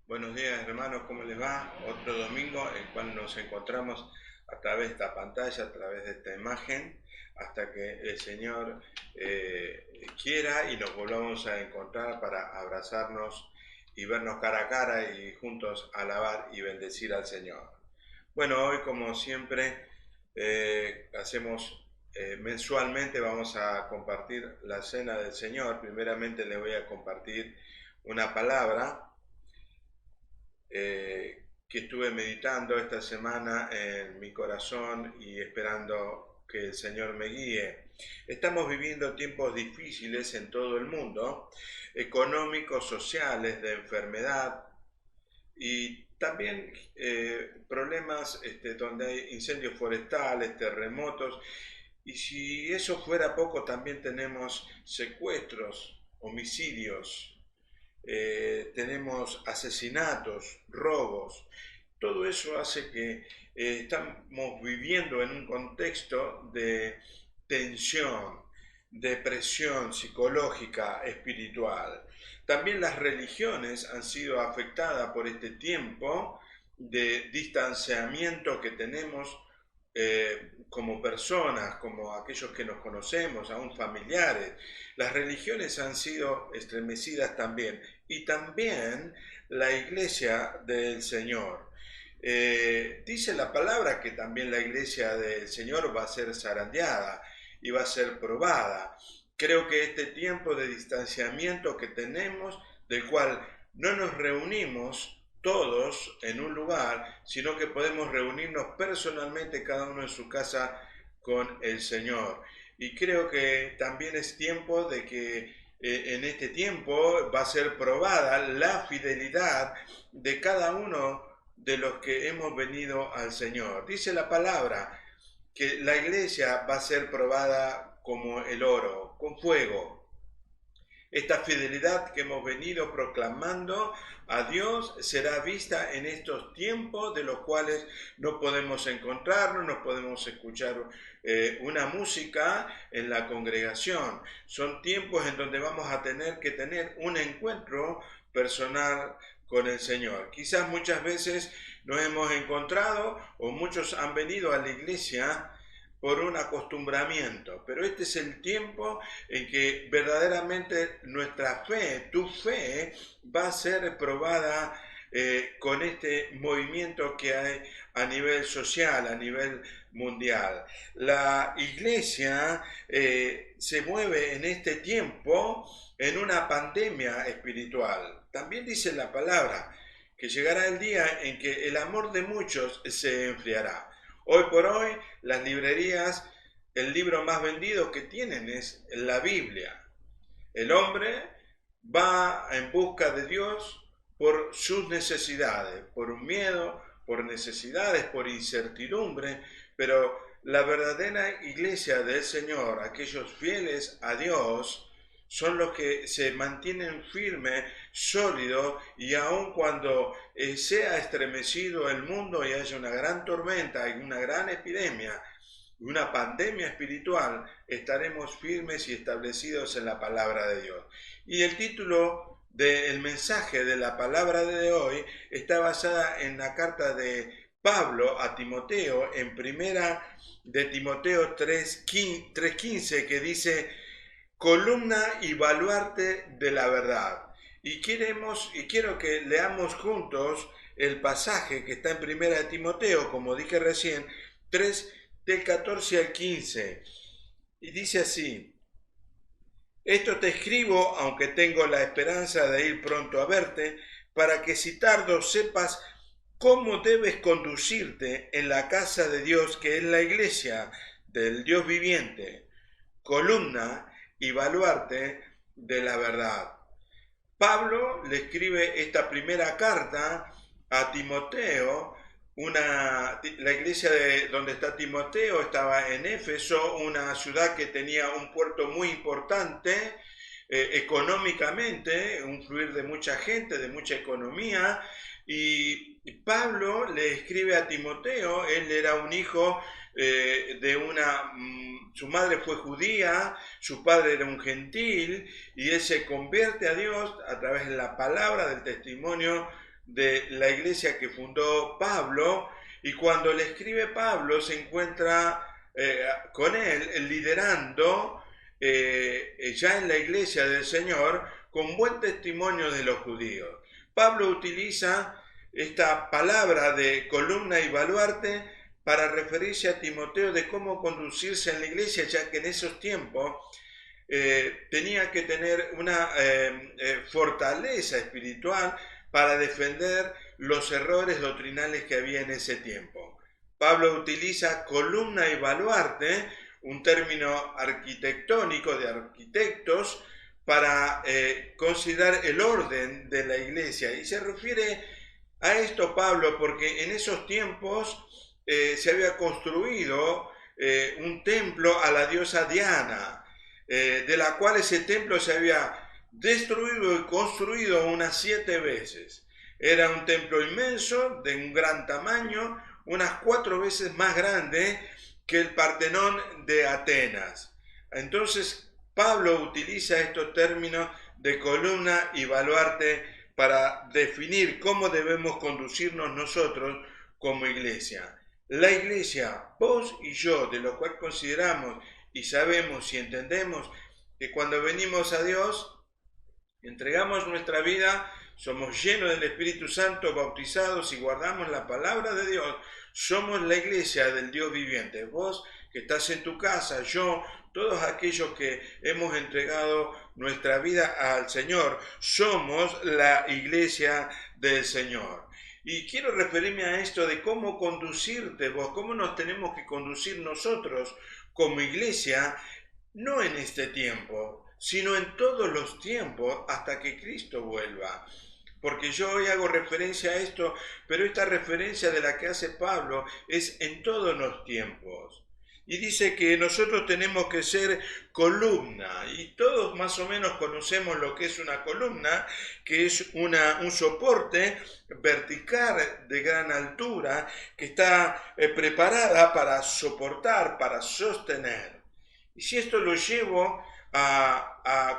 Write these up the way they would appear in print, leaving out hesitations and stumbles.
Buenos días hermanos, ¿cómo les va? Otro domingo en el cual nos encontramos a través de esta pantalla, a través de esta imagen, hasta que el Señor quiera y nos volvamos a encontrar para abrazarnos y vernos cara a cara y juntos alabar y bendecir al Señor. Bueno, hoy como siempre hacemos mensualmente, vamos a compartir la cena del Señor. Primeramente le voy a compartir una palabra que estuve meditando esta semana en mi corazón y esperando que el Señor me guíe. Estamos viviendo tiempos difíciles en todo el mundo, económicos, sociales, de enfermedad y también problemas donde hay incendios forestales, terremotos. Y si eso fuera poco, también tenemos secuestros, homicidios, tenemos asesinatos, robos. Todo eso hace que estamos viviendo en un contexto de tensión, de presión psicológica, espiritual. También las religiones han sido afectadas por este tiempo de distanciamiento que tenemos como personas, como aquellos que nos conocemos, aún familiares. Las religiones han sido estremecidas también, y también la iglesia del Señor. Dice la palabra que también la iglesia del Señor va a ser zarandeada y va a ser probada. Creo que este tiempo de distanciamiento que tenemos, del cual no nos reunimos todos en un lugar, sino que podemos reunirnos personalmente cada uno en su casa con el Señor. Y creo que también es tiempo de que en este tiempo va a ser probada la fidelidad de cada uno de los que hemos venido al Señor. Dice la palabra que la iglesia va a ser probada como el oro, con fuego. Esta fidelidad que hemos venido proclamando a Dios será vista en estos tiempos de los cuales no podemos encontrarnos, no podemos escuchar una música en la congregación. Son tiempos en donde vamos a tener que tener un encuentro personal con el Señor. Quizás muchas veces nos hemos encontrado o muchos han venido a la iglesia por un acostumbramiento, pero este es el tiempo en que verdaderamente nuestra fe, tu fe, va a ser probada con este movimiento que hay a nivel social, a nivel mundial. La iglesia se mueve en este tiempo en una pandemia espiritual. También dice la palabra que llegará el día en que el amor de muchos se enfriará. Hoy por hoy, las librerías, el libro más vendido que tienen es la Biblia. El hombre va en busca de Dios por sus necesidades, por un miedo, por necesidades, por incertidumbre, pero la verdadera iglesia del Señor, aquellos fieles a Dios, son los que se mantienen firmes, sólidos, y aun cuando sea estremecido el mundo y haya una gran tormenta y una gran epidemia, una pandemia espiritual, estaremos firmes y establecidos en la palabra de Dios. Y el título del mensaje de la palabra de hoy está basada en la carta de Pablo a Timoteo, en primera de Timoteo 3:15, que dice: columna y baluarte de la verdad. Y quiero que leamos juntos el pasaje que está en primera de Timoteo, como dije recién, 3 del 14 al 15. Y dice así: esto te escribo, aunque tengo la esperanza de ir pronto a verte, para que si tardo sepas cómo debes conducirte en la casa de Dios, que es la iglesia del Dios viviente, columna y baluarte de la verdad. Pablo le escribe esta primera carta a Timoteo. La iglesia donde está Timoteo estaba en Éfeso, una ciudad que tenía un puerto muy importante económicamente, un fluir de mucha gente, de mucha economía, y Pablo le escribe a Timoteo. Él era un hijo su madre fue judía, su padre era un gentil, y él se convierte a Dios a través de la palabra, del testimonio de la iglesia que fundó Pablo, y cuando le escribe Pablo se encuentra con él liderando ya en la iglesia del Señor con buen testimonio de los judíos. Pablo utiliza esta palabra de columna y baluarte para referirse a Timoteo de cómo conducirse en la iglesia, ya que en esos tiempos tenía que tener una fortaleza espiritual para defender los errores doctrinales que había en ese tiempo. Pablo utiliza columna y baluarte, un término arquitectónico de arquitectos, para considerar el orden de la iglesia. Y se refiere a esto Pablo porque en esos tiempos se había construido un templo a la diosa Diana, de la cual ese templo se había destruido y construido unas 7 veces. Era un templo inmenso, de un gran tamaño, unas 4 veces más grande que el Partenón de Atenas. Entonces Pablo utiliza estos términos de columna y baluarte para definir cómo debemos conducirnos nosotros como iglesia. La iglesia, vos y yo, de lo cual consideramos y sabemos y entendemos que cuando venimos a Dios, entregamos nuestra vida, somos llenos del Espíritu Santo, bautizados y guardamos la palabra de Dios, somos la iglesia del Dios viviente. Vos que estás en tu casa, yo, todos aquellos que hemos entregado nuestra vida al Señor, somos la iglesia del Señor. Y quiero referirme a esto de cómo conducirte vos, cómo nos tenemos que conducir nosotros como iglesia, no en este tiempo, sino en todos los tiempos hasta que Cristo vuelva. Porque yo hoy hago referencia a esto, pero esta referencia de la que hace Pablo es en todos los tiempos. Y dice que nosotros tenemos que ser columna, y todos más o menos conocemos lo que es una columna, que es un soporte vertical de gran altura, que está preparada para soportar, para sostener. Y si esto lo llevo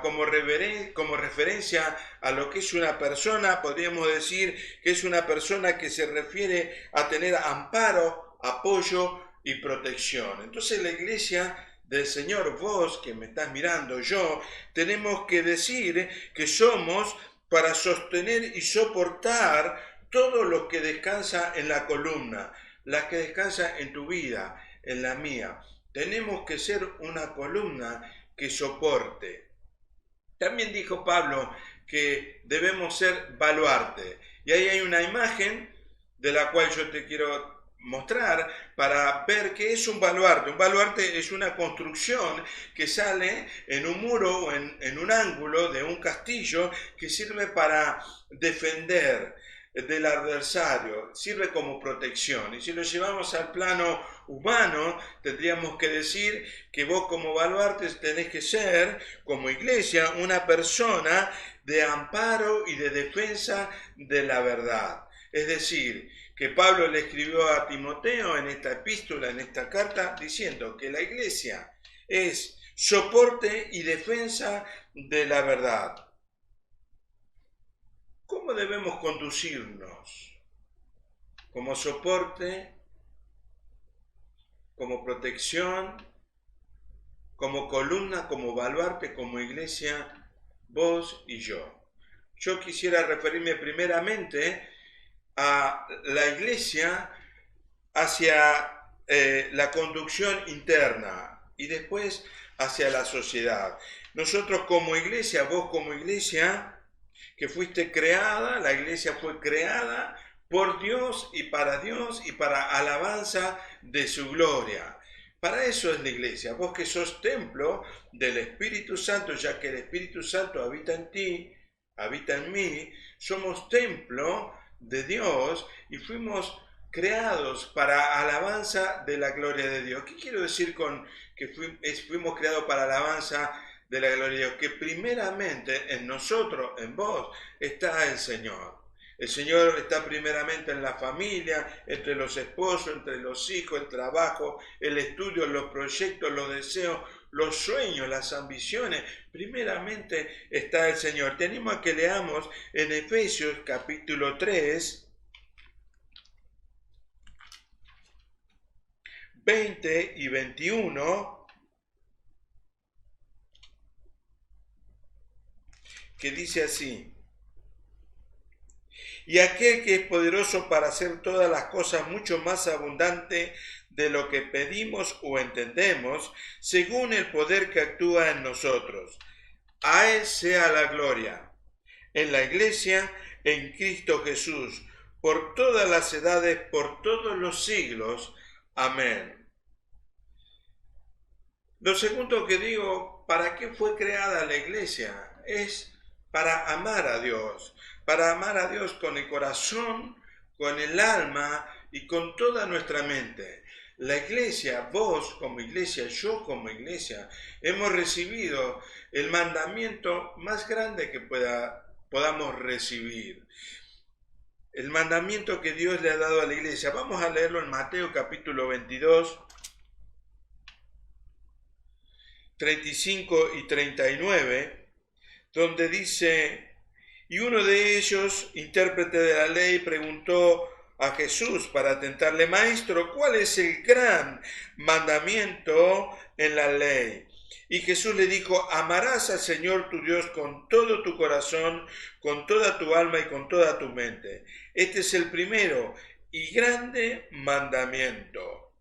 como referencia a lo que es una persona, podríamos decir que es una persona que se refiere a tener amparo, apoyo y protección. Entonces la iglesia del Señor, vos que me estás mirando, yo, tenemos que decir que somos para sostener y soportar todo lo que descansa en la columna, la que descansa en tu vida, en la mía. Tenemos que ser una columna que soporte. También dijo Pablo que debemos ser baluarte. Y ahí hay una imagen de la cual yo te quiero mostrar para ver qué es un baluarte. Un baluarte es una construcción que sale en un muro o en un ángulo de un castillo que sirve para defender del adversario, sirve como protección. Y si lo llevamos al plano humano, tendríamos que decir que vos como baluarte tenés que ser, como iglesia, una persona de amparo y de defensa de la verdad. Es decir, que Pablo le escribió a Timoteo en esta epístola, en esta carta, diciendo que la iglesia es soporte y defensa de la verdad. ¿Cómo debemos conducirnos? Como soporte, como protección, como columna, como baluarte, como iglesia, vos y yo. Yo quisiera referirme primeramente a la iglesia hacia la conducción interna y después hacia la sociedad. Nosotros como iglesia, vos como iglesia, que fuiste creada, la iglesia fue creada por Dios y para alabanza de su gloria. Para eso es la iglesia, vos que sos templo del Espíritu Santo, ya que el Espíritu Santo habita en ti, habita en mí, somos templo de Dios y fuimos creados para alabanza de la gloria de Dios. ¿Qué quiero decir con que fuimos creados para alabanza de la gloria de Dios? Que primeramente en nosotros, en vos, está el Señor. El Señor está primeramente en la familia, entre los esposos, entre los hijos, el trabajo, el estudio, los proyectos, los deseos. los sueños, las ambiciones, primeramente está el Señor. Tenemos a que leamos en Efesios capítulo 3, 20 y 21, que dice así: y aquel que es poderoso para hacer todas las cosas mucho más abundante de lo que pedimos o entendemos, según el poder que actúa en nosotros. A Él sea la gloria, en la Iglesia, en Cristo Jesús, por todas las edades, por todos los siglos. Amén. Lo segundo que digo, ¿para qué fue creada la Iglesia? Es para amar a Dios con el corazón, con el alma y con toda nuestra mente. La Iglesia, vos como Iglesia, yo como Iglesia, hemos recibido el mandamiento más grande que podamos recibir. El mandamiento que Dios le ha dado a la Iglesia. Vamos a leerlo en Mateo capítulo 22, 35 y 39, donde dice: y uno de ellos, intérprete de la ley, preguntó a Jesús para tentarle: Maestro, ¿cuál es el gran mandamiento en la ley? Y Jesús le dijo: amarás al Señor tu Dios con todo tu corazón, con toda tu alma y con toda tu mente. Este es el primero y grande mandamiento.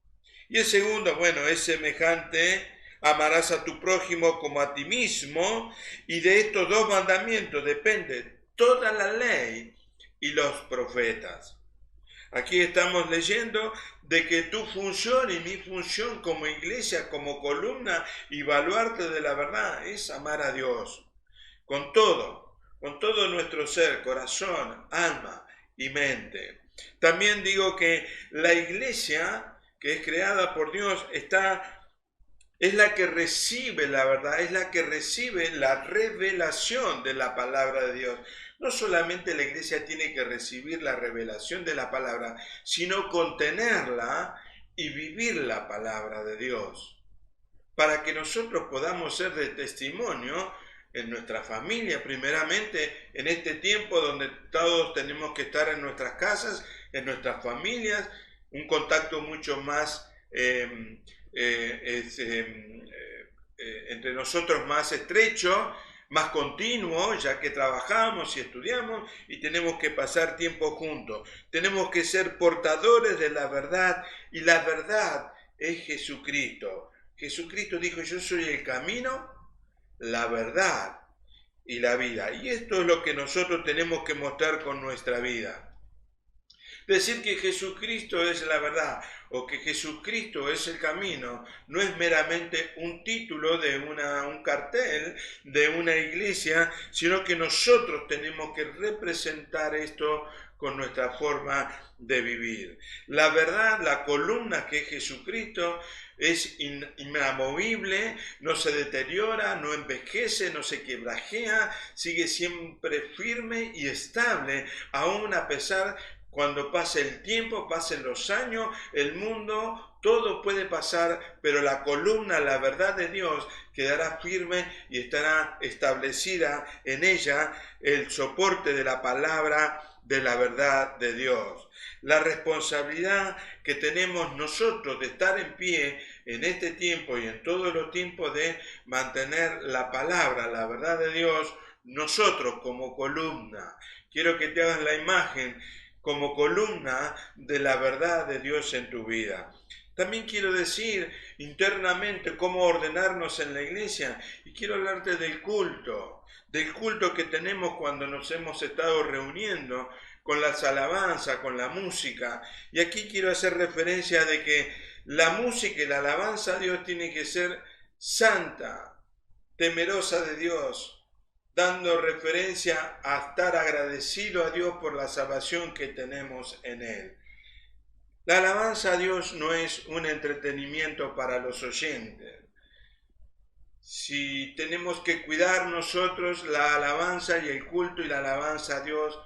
Y el segundo, bueno, es semejante: amarás a tu prójimo como a ti mismo. Y de estos dos mandamientos depende toda la ley y los profetas. Aquí estamos leyendo de que tu función y mi función como iglesia, como columna y baluarte de la verdad, es amar a Dios con todo nuestro ser, corazón, alma y mente. También digo que la iglesia, que es creada por Dios, es la que recibe la verdad, es la que recibe la revelación de la palabra de Dios. No solamente la iglesia tiene que recibir la revelación de la palabra, sino contenerla y vivir la palabra de Dios, para que nosotros podamos ser de testimonio en nuestra familia, primeramente en este tiempo donde todos tenemos que estar en nuestras casas, en nuestras familias, un contacto mucho más entre nosotros más estrecho, más continuo, ya que trabajamos y estudiamos y tenemos que pasar tiempo juntos. Tenemos que ser portadores de la verdad, y la verdad es Jesucristo. Jesucristo dijo: yo soy el camino, la verdad y la vida. Y esto es lo que nosotros tenemos que mostrar con nuestra vida. Decir que Jesucristo es la verdad o que Jesucristo es el camino no es meramente un título de un cartel de una iglesia, sino que nosotros tenemos que representar esto con nuestra forma de vivir. La verdad, la columna que es Jesucristo, es inamovible, no se deteriora, no envejece, no se quebrajea, sigue siempre firme y estable, aún a pesar cuando pase el tiempo, pasen los años, el mundo, todo puede pasar, pero la columna, la verdad de Dios, quedará firme y estará establecida en ella el soporte de la palabra de la verdad de Dios. La responsabilidad que tenemos nosotros de estar en pie en este tiempo y en todos los tiempos de mantener la palabra, la verdad de Dios, nosotros como columna. Quiero que te hagas la imagen como columna de la verdad de Dios en tu vida. También quiero decir internamente cómo ordenarnos en la iglesia, y quiero hablarte del culto que tenemos cuando nos hemos estado reuniendo con las alabanzas, con la música. Y aquí quiero hacer referencia de que la música y la alabanza a Dios tiene que ser santa, temerosa de Dios, dando referencia a estar agradecido a Dios por la salvación que tenemos en Él. La alabanza a Dios no es un entretenimiento para los oyentes. Si tenemos que cuidar nosotros la alabanza y el culto y la alabanza a Dios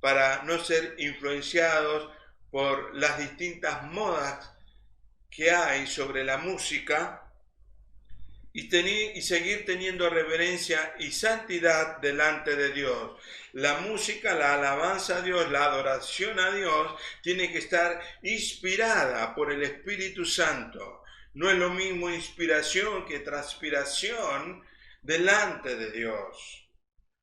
para no ser influenciados por las distintas modas que hay sobre la música, y seguir teniendo reverencia y santidad delante de Dios. La música, la alabanza a Dios, la adoración a Dios tiene que estar inspirada por el Espíritu Santo. No es lo mismo inspiración que transpiración delante de Dios.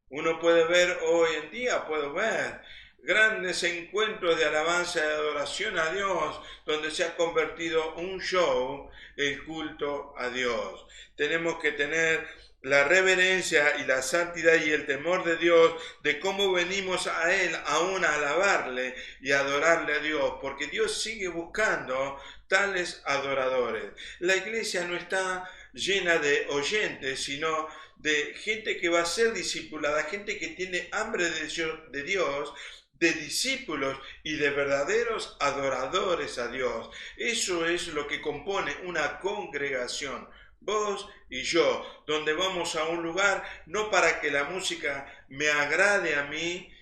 Uno puede ver hoy en día, puedo ver grandes encuentros de alabanza y adoración a Dios, donde se ha convertido un show, el culto a Dios. Tenemos que tener la reverencia y la santidad y el temor de Dios, de cómo venimos a Él aún a alabarle y a adorarle a Dios, porque Dios sigue buscando tales adoradores. La iglesia no está llena de oyentes, sino de gente que va a ser discipulada, gente que tiene hambre de Dios, de discípulos y de verdaderos adoradores a Dios. Eso es lo que compone una congregación, vos y yo, donde vamos a un lugar no para que la música me agrade a mí,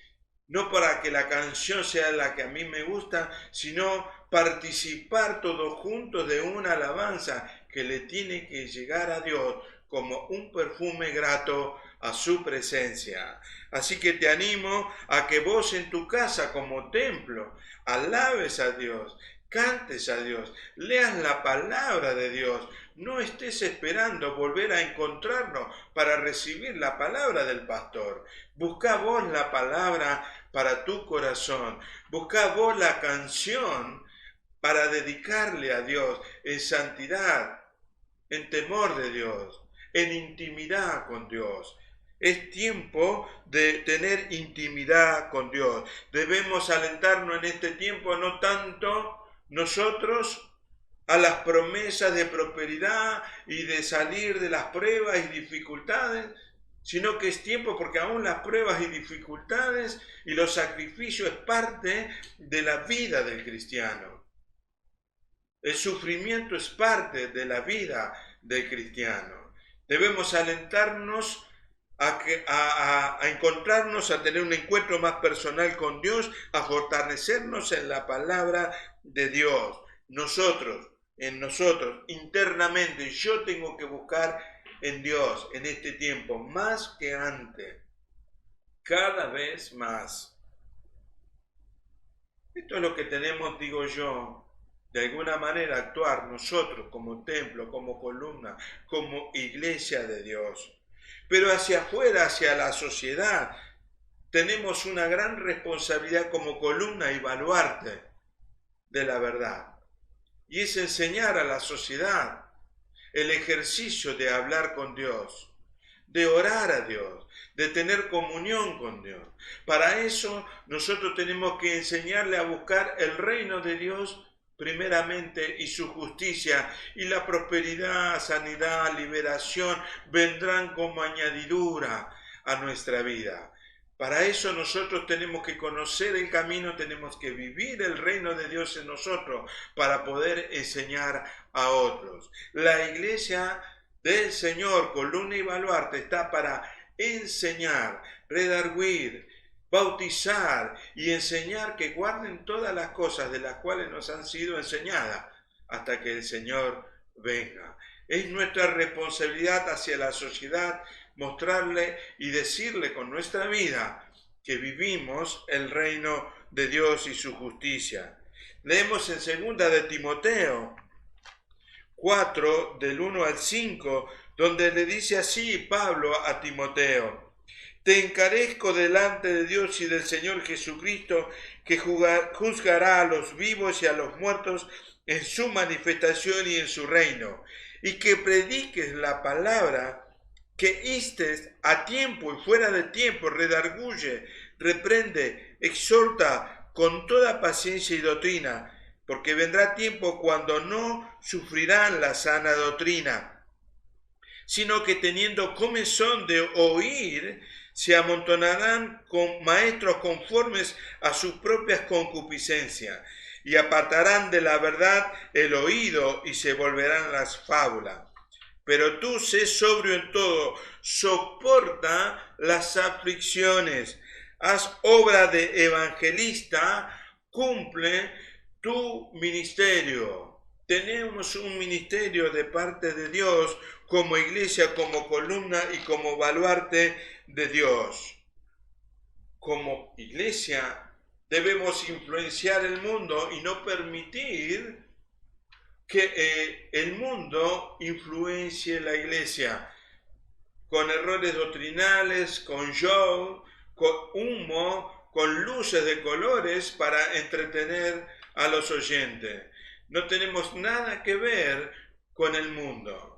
no para que la canción sea la que a mí me gusta, sino participar todos juntos de una alabanza que le tiene que llegar a Dios como un perfume grato a su presencia. Así que te animo a que vos en tu casa como templo alabes a Dios, cantes a Dios, leas la palabra de Dios. No estés esperando volver a encontrarnos para recibir la palabra del pastor. Busca vos la palabra para tu corazón. Busca vos la canción para dedicarle a Dios en santidad, en temor de Dios, en intimidad con Dios. Es tiempo de tener intimidad con Dios. Debemos alentarnos en este tiempo no tanto nosotros a las promesas de prosperidad y de salir de las pruebas y dificultades, sino que es tiempo porque aún las pruebas y dificultades y los sacrificios es parte de la vida del cristiano. El sufrimiento es parte de la vida del cristiano. Debemos alentarnos a encontrarnos, a tener un encuentro más personal con Dios, a fortalecernos en la palabra de Dios. En nosotros, internamente, yo tengo que buscar en Dios en este tiempo, más que antes, cada vez más. Esto es lo que tenemos, digo yo, de alguna manera actuar nosotros como templo, como columna, como iglesia de Dios. Pero hacia afuera, hacia la sociedad, tenemos una gran responsabilidad como columna y baluarte de la verdad. Y es enseñar a la sociedad el ejercicio de hablar con Dios, de orar a Dios, de tener comunión con Dios. Para eso nosotros tenemos que enseñarle a buscar el reino de Dios primeramente y su justicia, y la prosperidad, sanidad, liberación vendrán como añadidura a nuestra vida. Para eso nosotros tenemos que conocer el camino, tenemos que vivir el reino de Dios en nosotros para poder enseñar a otros. La iglesia del Señor, columna y baluarte, está para enseñar, redarguir, bautizar y enseñar que guarden todas las cosas de las cuales nos han sido enseñadas hasta que el Señor venga. Es nuestra responsabilidad hacia la sociedad mostrarle y decirle con nuestra vida que vivimos el reino de Dios y su justicia. Leemos en 2 de Timoteo 4, del 1 al 5, donde le dice así Pablo a Timoteo: te encarezco delante de Dios y del Señor Jesucristo, que juzgará a los vivos y a los muertos en su manifestación y en su reino, y que prediques la palabra, que instes a tiempo y fuera de tiempo, redarguye, reprende, exhorta con toda paciencia y doctrina, porque vendrá tiempo cuando no sufrirán la sana doctrina, sino que teniendo comezón de oír, se amontonarán con maestros conformes a sus propias concupiscencias, y apartarán de la verdad el oído y se volverán las fábulas. Pero tú sé sobrio en todo, soporta las aflicciones, haz obra de evangelista, cumple tu ministerio. Tenemos un ministerio de parte de Dios como iglesia, como columna y como baluarte de Dios. Como iglesia debemos influenciar el mundo y no permitir que el mundo influencie la iglesia con errores doctrinales, con show, con humo, con luces de colores para entretener a los oyentes. No tenemos nada que ver con el mundo.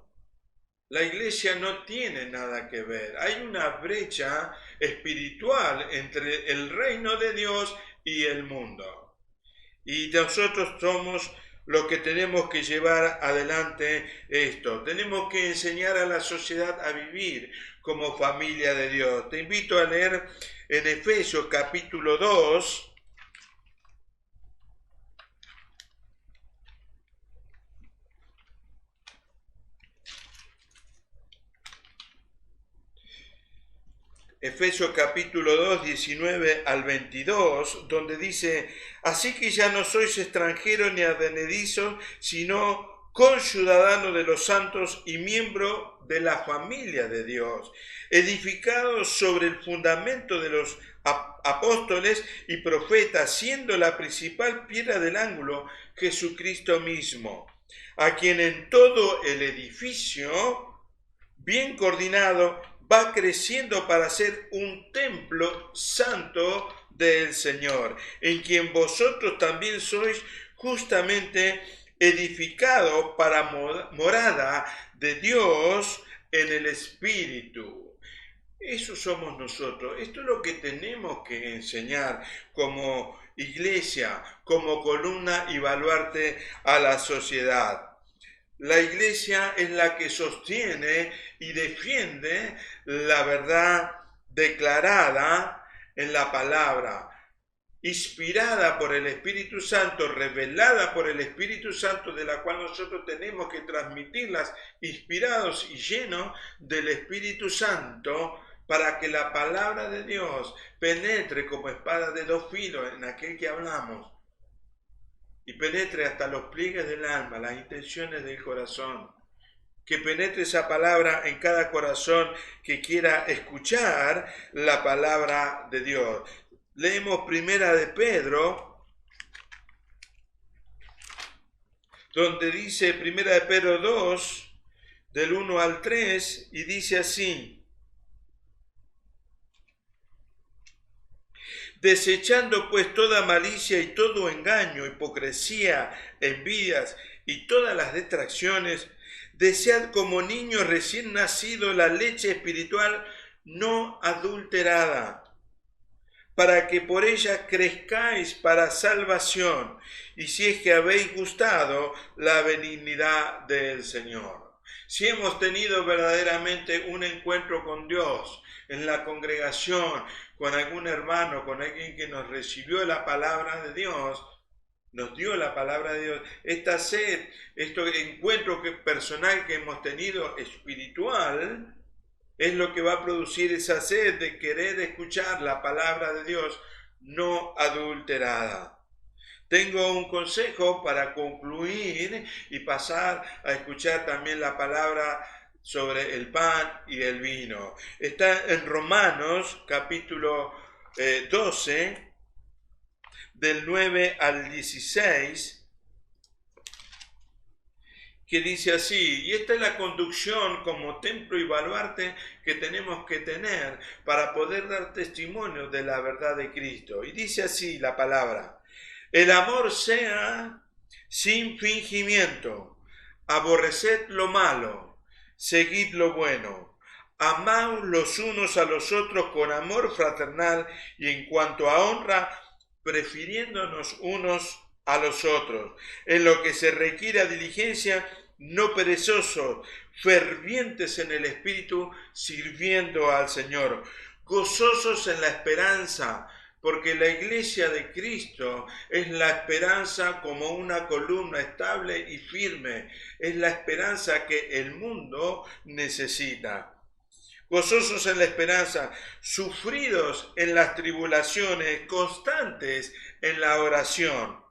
La iglesia no tiene nada que ver. Hay una brecha espiritual entre el reino de Dios y el mundo. Y nosotros somos los que tenemos que llevar adelante esto. Tenemos que enseñar a la sociedad a vivir como familia de Dios. Te invito a leer en Efesios capítulo 2, Efesios capítulo 2, 19 al 22, donde dice: así que ya no sois extranjeros ni advenedizos, sino conciudadanos de los santos y miembro de la familia de Dios, edificados sobre el fundamento de los apóstoles y profetas, siendo la principal piedra del ángulo Jesucristo mismo, a quien en todo el edificio, bien coordinado, va creciendo para ser un templo santo del Señor, en quien vosotros también sois justamente edificados para morada de Dios en el Espíritu. Eso somos nosotros. Esto es lo que tenemos que enseñar como iglesia, como columna y baluarte a la sociedad. La iglesia es la que sostiene y defiende la verdad declarada en la palabra, inspirada por el Espíritu Santo, revelada por el Espíritu Santo, de la cual nosotros tenemos que transmitirlas inspirados y llenos del Espíritu Santo, para que la palabra de Dios penetre como espada de dos filos en aquel que hablamos, y penetre hasta los pliegues del alma, las intenciones del corazón. Que penetre esa palabra en cada corazón que quiera escuchar la palabra de Dios. Leemos Primera de Pedro, donde dice Primera de Pedro 2, del 1 al 3, y dice así: desechando pues toda malicia y todo engaño, hipocresía, envidias y todas las distracciones, desead como niños recién nacidos la leche espiritual no adulterada, para que por ella crezcáis para salvación, y si es que habéis gustado la benignidad del Señor. Si hemos tenido verdaderamente un encuentro con Dios en la congregación, con algún hermano, con alguien que nos recibió la palabra de Dios, nos dio la palabra de Dios, esta sed, este encuentro personal que hemos tenido espiritual, es lo que va a producir esa sed de querer escuchar la palabra de Dios no adulterada. Tengo un consejo para concluir y pasar a escuchar también la palabra sobre el pan y el vino. Está en Romanos capítulo 12, del 9 al 16, que dice así: y esta es la conducción como templo y baluarte que tenemos que tener para poder dar testimonio de la verdad de Cristo. Y dice así la palabra: el amor sea sin fingimiento, aborreced lo malo, seguid lo bueno, amaos los unos a los otros con amor fraternal, y en cuanto a honra, prefiriéndonos unos a los otros, en lo que se requiere diligencia, no perezosos, fervientes en el espíritu, sirviendo al Señor, gozosos en la esperanza, porque la iglesia de Cristo es la esperanza como una columna estable y firme, es la esperanza que el mundo necesita. Gozosos en la esperanza, sufridos en las tribulaciones, constantes en la oración,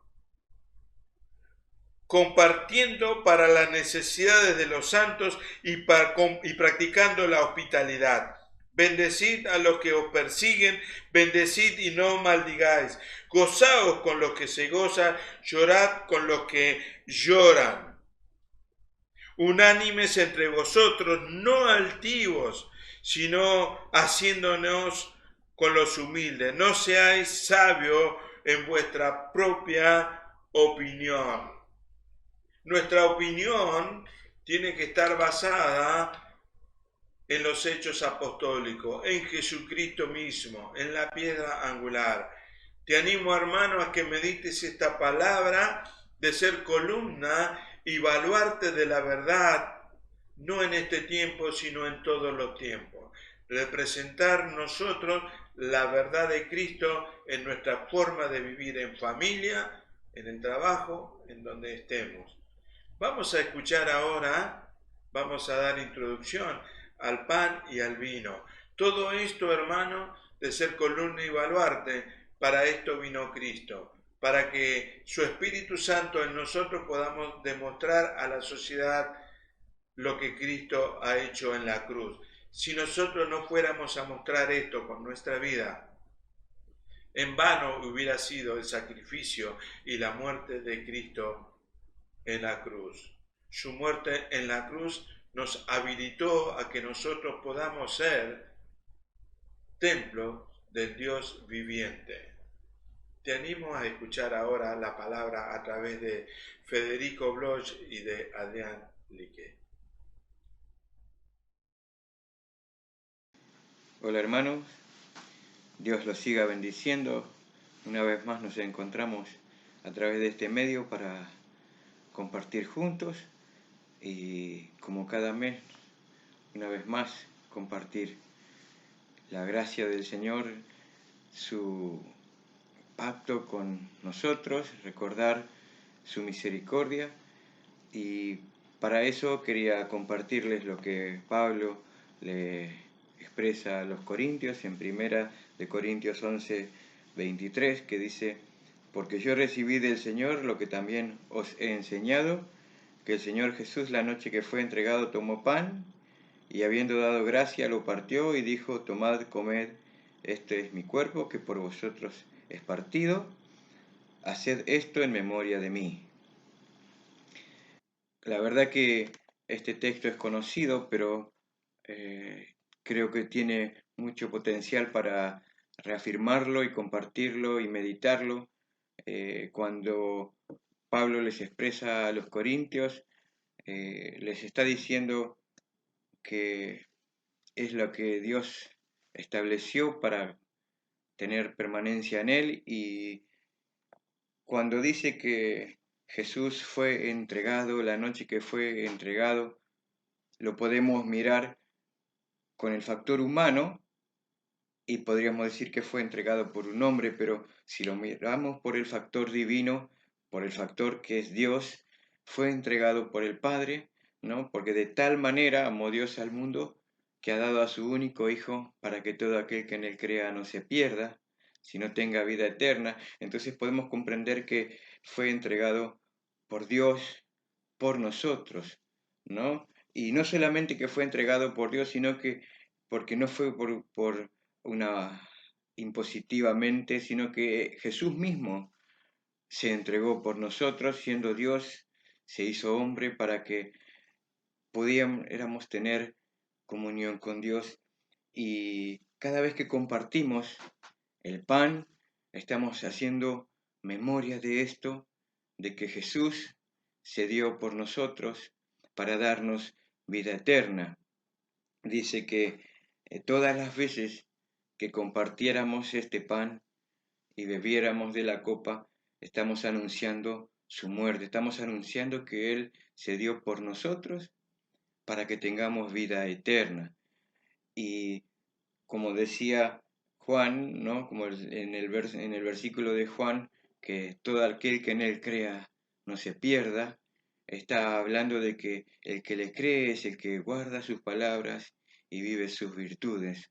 compartiendo para las necesidades de los santos y practicando la hospitalidad. Bendecid a los que os persiguen, bendecid y no maldigáis. Gozaos con los que se gozan, llorad con los que lloran. Unánimes entre vosotros, no altivos, sino haciéndonos con los humildes. No seáis sabios en vuestra propia opinión. Nuestra opinión tiene que estar basada en los hechos apostólicos, en Jesucristo mismo, en la piedra angular. Te animo, hermano, a que medites esta palabra de ser columna y baluarte de la verdad, no en este tiempo, sino en todos los tiempos. Representar nosotros la verdad de Cristo en nuestra forma de vivir en familia, en el trabajo, en donde estemos. Vamos a escuchar ahora, vamos a dar introducción al pan y al vino. Todo esto, hermano, de ser columna y baluarte, para esto vino Cristo, para que su Espíritu Santo en nosotros podamos demostrar a la sociedad lo que Cristo ha hecho en la cruz. Si nosotros no fuéramos a mostrar esto con nuestra vida, en vano hubiera sido el sacrificio y la muerte de Cristo en la cruz. Su muerte en la cruz nos habilitó a que nosotros podamos ser templo del Dios viviente. Te animo a escuchar ahora la palabra a través de Federico Bloch y de Adrián Lique. Hola hermanos, Dios los siga bendiciendo. Una vez más nos encontramos a través de este medio para compartir juntos y como cada mes, una vez más, compartir la gracia del Señor, su pacto con nosotros, recordar su misericordia, y para eso quería compartirles lo que Pablo le expresa a los Corintios en 1 Corintios 11, 23, que dice: porque yo recibí del Señor lo que también os he enseñado, que el Señor Jesús, la noche que fue entregado, tomó pan, y habiendo dado gracia, lo partió y dijo: tomad, comed, este es mi cuerpo, que por vosotros es partido, haced esto en memoria de mí. La verdad que este texto es conocido, pero creo que tiene mucho potencial para reafirmarlo y compartirlo y meditarlo. Cuando Pablo les expresa a los corintios, les está diciendo que es lo que Dios estableció para tener permanencia en él, y cuando dice que Jesús fue entregado, la noche que fue entregado, lo podemos mirar con el factor humano y podríamos decir que fue entregado por un hombre, pero si lo miramos por el factor divino, por el factor que es Dios, fue entregado por el Padre, ¿no? Porque de tal manera amó Dios al mundo que ha dado a su único Hijo para que todo aquel que en él crea no se pierda, sino tenga vida eterna. Entonces podemos comprender que fue entregado por Dios, por nosotros, ¿no? Y no solamente que fue entregado por Dios, sino que porque no fue por una impositivamente, sino que Jesús mismo se entregó por nosotros, siendo Dios, se hizo hombre para que pudiéramos tener comunión con Dios. Y cada vez que compartimos el pan, estamos haciendo memoria de esto, de que Jesús se dio por nosotros para darnos vida eterna. Dice que todas las veces que compartiéramos este pan y bebiéramos de la copa, estamos anunciando su muerte, estamos anunciando que Él se dio por nosotros para que tengamos vida eterna. Y como decía Juan, ¿no? Como en el versículo de Juan, que todo aquel que en Él crea no se pierda, está hablando de que el que le cree es el que guarda sus palabras y vive sus virtudes.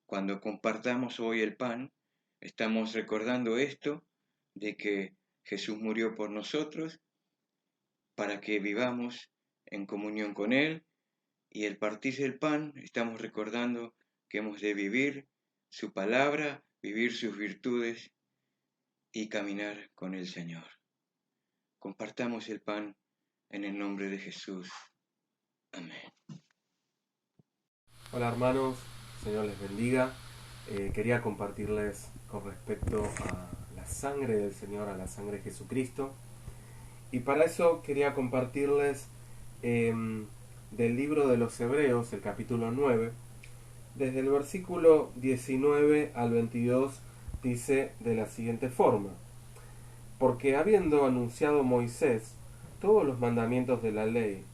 Cuando compartamos hoy el pan, estamos recordando esto, de que Jesús murió por nosotros para que vivamos en comunión con Él, y el partir del pan estamos recordando que hemos de vivir su palabra, vivir sus virtudes y caminar con el Señor. Compartamos el pan en el nombre de Jesús. Amén. Hola hermanos, Señor les bendiga. Quería compartirles con respecto a la sangre del Señor, a la sangre de Jesucristo. Y para eso quería compartirles del libro de los Hebreos, el capítulo 9, desde el versículo 19 al 22, dice de la siguiente forma: porque habiendo anunciado Moisés todos los mandamientos de la ley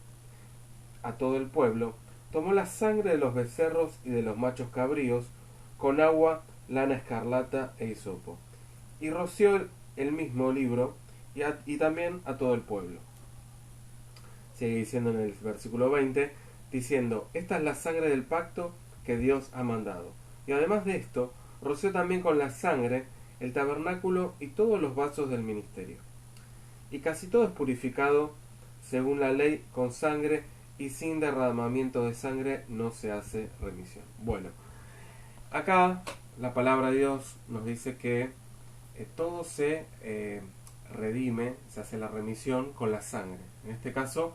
a todo el pueblo, tomó la sangre de los becerros y de los machos cabríos con agua, lana escarlata e hisopo, y roció el mismo libro y también a todo el pueblo. Sigue diciendo en el versículo 20, diciendo: esta es la sangre del pacto que Dios ha mandado. Y además de esto, roció también con la sangre el tabernáculo y todos los vasos del ministerio. Y casi todo es purificado según la ley con sangre, y sin derramamiento de sangre no se hace remisión. Bueno, acá la palabra de Dios nos dice que todo se redime, se hace la remisión con la sangre. En este caso,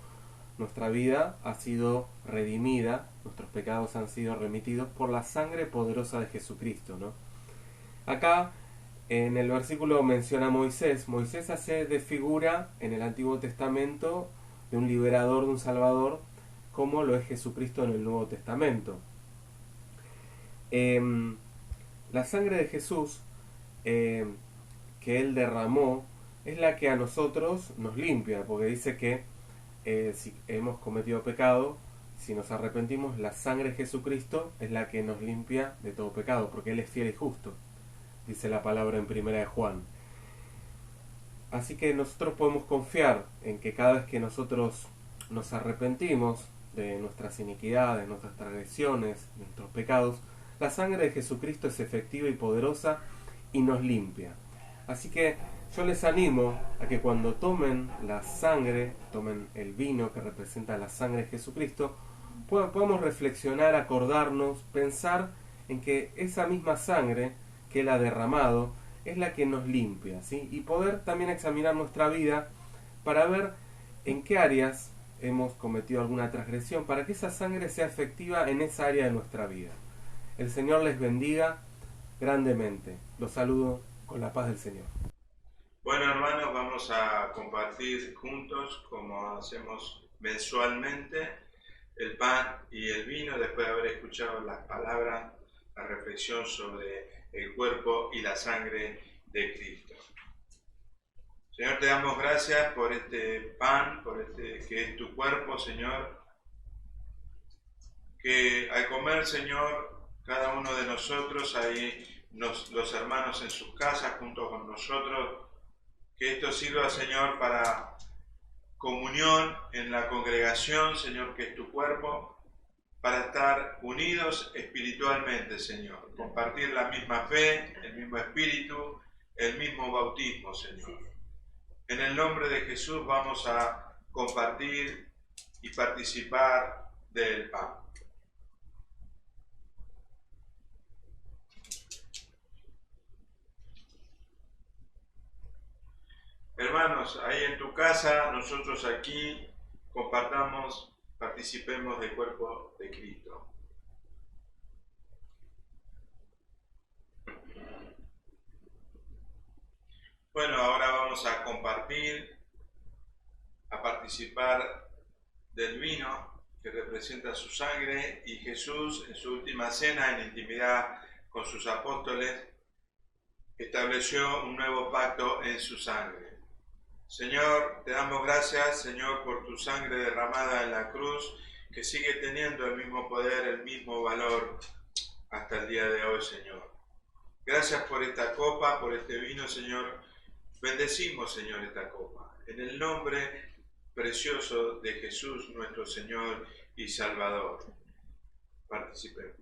nuestra vida ha sido redimida, nuestros pecados han sido remitidos por la sangre poderosa de Jesucristo, ¿no? Acá en el versículo menciona a Moisés. Moisés hace de figura en el Antiguo Testamento de un liberador, de un salvador, como lo es Jesucristo en el Nuevo Testamento. La sangre de Jesús que Él derramó es la que a nosotros nos limpia, porque dice que si hemos cometido pecado, si nos arrepentimos, la sangre de Jesucristo es la que nos limpia de todo pecado, porque Él es fiel y justo, dice la palabra en 1 de Juan. Así que nosotros podemos confiar en que cada vez que nosotros nos arrepentimos de nuestras iniquidades, nuestras transgresiones, nuestros pecados, la sangre de Jesucristo es efectiva y poderosa y nos limpia. Así que yo les animo a que cuando tomen la sangre, tomen el vino que representa la sangre de Jesucristo, podamos reflexionar, acordarnos, pensar en que esa misma sangre que Él ha derramado es la que nos limpia, ¿sí? Y poder también examinar nuestra vida para ver en qué áreas hemos cometido alguna transgresión, para que esa sangre sea efectiva en esa área de nuestra vida. El Señor les bendiga grandemente. Los saludo con la paz del Señor. Bueno, hermanos, vamos a compartir juntos, como hacemos mensualmente, el pan y el vino, después de haber escuchado las palabras, la reflexión sobre el cuerpo y la sangre de Cristo. Señor, te damos gracias por este pan, por este que es tu cuerpo, Señor, que al comer, Señor, cada uno de nosotros, ahí los hermanos en sus casas junto con nosotros, que esto sirva, Señor, para comunión en la congregación, Señor, que es tu cuerpo, para estar unidos espiritualmente, Señor, compartir la misma fe, el mismo espíritu, el mismo bautismo, Señor. En el nombre de Jesús vamos a compartir y participar del pan. Hermanos, ahí en tu casa, nosotros aquí compartamos, participemos del cuerpo de Cristo. Bueno, ahora vamos a compartir, a participar del vino que representa su sangre, y Jesús en su última cena, en intimidad con sus apóstoles, estableció un nuevo pacto en su sangre. Señor, te damos gracias, Señor, por tu sangre derramada en la cruz, que sigue teniendo el mismo poder, el mismo valor hasta el día de hoy, Señor. Gracias por esta copa, por este vino, Señor. Bendecimos, Señor, esta copa. En el nombre precioso de Jesús, nuestro Señor y Salvador. Participemos.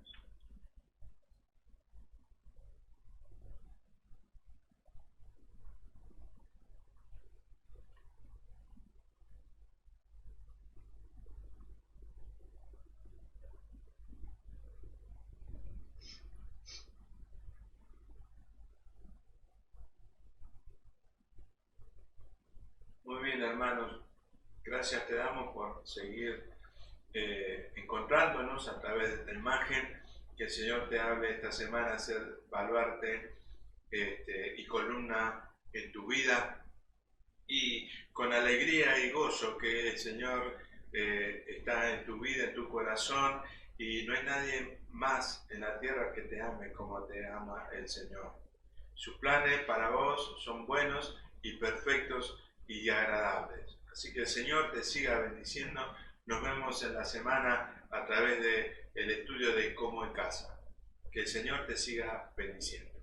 hermanos, gracias te damos por seguir encontrándonos a través de esta imagen. Que el Señor te hable esta semana, ser baluarte y columna en tu vida, y con alegría y gozo que el Señor está en tu vida, en tu corazón, y no hay nadie más en la tierra que te ame como te ama el Señor. Sus planes para vos son buenos y perfectos y agradables. Así que el Señor te siga bendiciendo. Nos vemos en la semana a través del estudio de Cómo en Casa. Que el Señor te siga bendiciendo.